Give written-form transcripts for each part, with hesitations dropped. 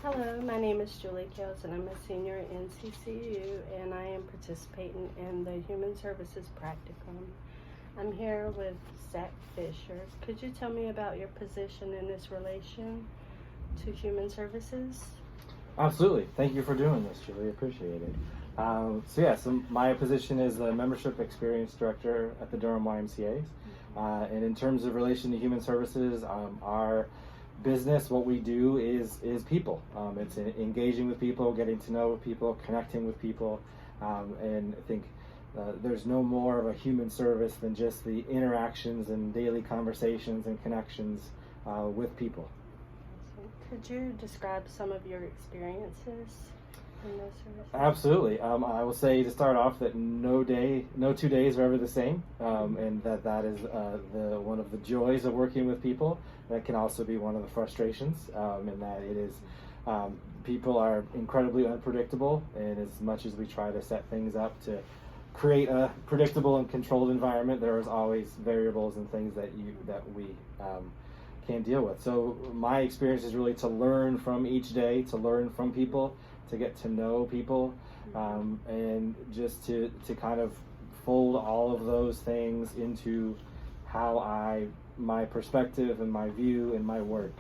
Hello, my name is Julie Kales and I'm a senior at NCCU and I am participating in the Human Services Practicum. I'm here with Zach Fisher. Could you tell me about your position in this relation to Human Services? Absolutely. Thank you for doing this, Julie. Appreciate it. So my position is the Membership Experience Director at the Durham YMCAs. And in terms of relation to Human Services, our business, what we do is people. It's engaging with people, getting to know people, connecting with people, and I think there's no more of a human service than just the interactions and daily conversations and connections with people. Could you describe some of your experiences in those services? Absolutely. I will say to start off that no 2 days are ever the same, and that is one of the joys of working with people. That can also be one of the frustrations, in that it is people are incredibly unpredictable, and as much as we try to set things up to create a predictable and controlled environment, there is always variables and things that we can't deal with. So my experience is really to learn from each day, to learn from people, to get to know people, and just to kind of fold all of those things into how my perspective and my view and my work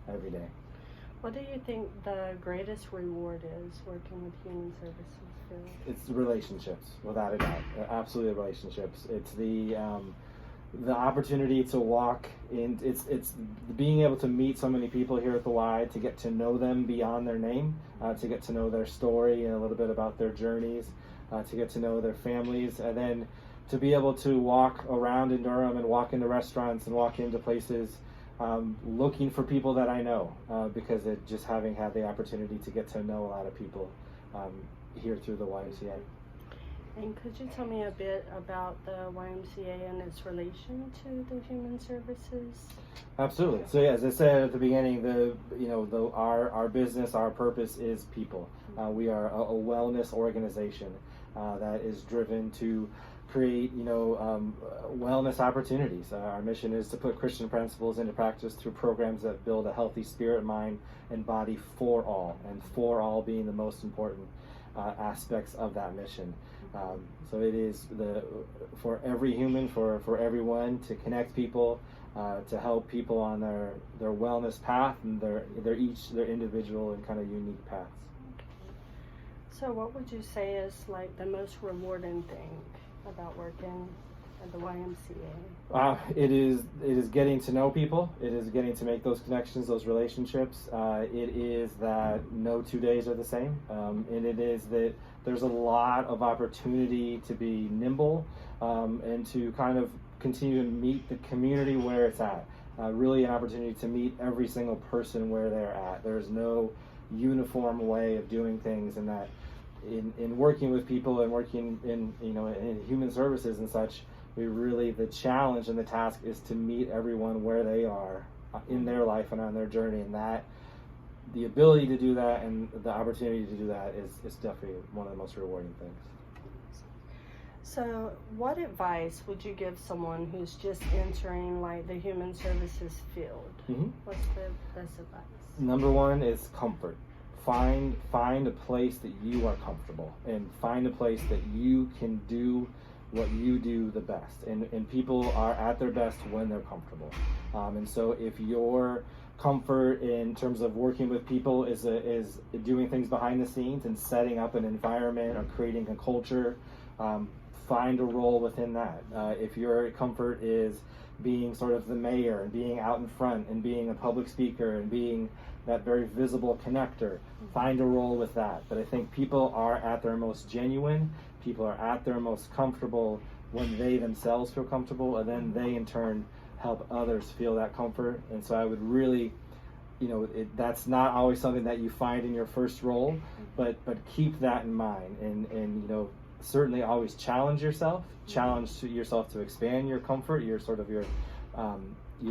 every day. What do you think the greatest reward is working with Human Services field? It's relationships, without a doubt. Absolutely relationships. It's the opportunity to walk in, it's being able to meet so many people here at the Y, to get to know them beyond their name, to get to know their story and a little bit about their journeys, to get to know their families, and then to be able to walk around in Durham and walk into restaurants and walk into places looking for people that I know, because it just having had the opportunity to get to know a lot of people here through the YMCA. And could you tell me a bit about the YMCA and its relation to the Human Services? Absolutely. So yeah, as I said at the beginning, our business, our purpose is people. We are a wellness organization that is driven to create wellness opportunities. Our mission is to put Christian principles into practice through programs that build a healthy spirit, mind, and body for all, and for all being the most important aspects of that mission. So it is for every human, for everyone, to connect people, to help people on their wellness path and their individual and kind of unique paths. So what would you say is like the most rewarding thing about working at the YMCA? It is getting to know people. It is getting to make those connections, those relationships. It is that no 2 days are the same, and it is that there's a lot of opportunity to be nimble, and to kind of continue to meet the community where it's at. Really an opportunity to meet every single person where they're at. There's no uniform way of doing things, and that in working with people and working in human services and such, the challenge and the task is to meet everyone where they are in their life and on their journey, and that the ability to do that and the opportunity to do that is definitely one of the most rewarding things. So what advice would you give someone who's just entering like the Human Services field? What's the best advice? Number one is comfort. Find a place that you are comfortable, and find a place that you can do what you do the best, and people are at their best when they're comfortable, and so if your comfort in terms of working with people is doing things behind the scenes and setting up an environment or creating a culture, find a role within that. If your comfort is being sort of the mayor and being out in front and being a public speaker and being that very visible connector, find a role with that. But I think people are at their most genuine, people are at their most comfortable when they themselves feel comfortable, and then they in turn help others feel that comfort. And so I would really, that's not always something that you find in your first role, but keep that in mind, and certainly always challenge yourself to expand your comfort, your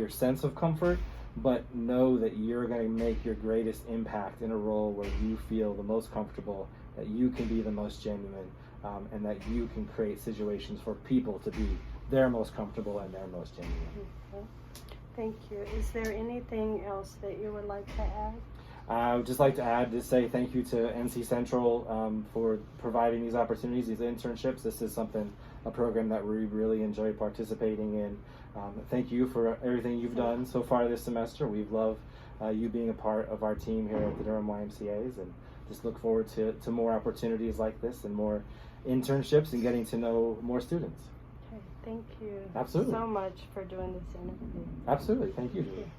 sense of comfort, but know that you're going to make your greatest impact in a role where you feel the most comfortable, that you can be the most genuine, and that you can create situations for people to be their most comfortable and their most genuine. Thank you. Is there anything else that you would like to add? I would just like to add to say thank you to NC Central for providing these opportunities, these internships. This is a program that we really enjoy participating in. Thank you for everything you've done so far this semester. We've loved you being a part of our team here at the Durham YMCA's, and just look forward to more opportunities like this and more internships and getting to know more students. Okay, thank you Absolutely. so much for doing this interview. Absolutely. Thank you, Julie.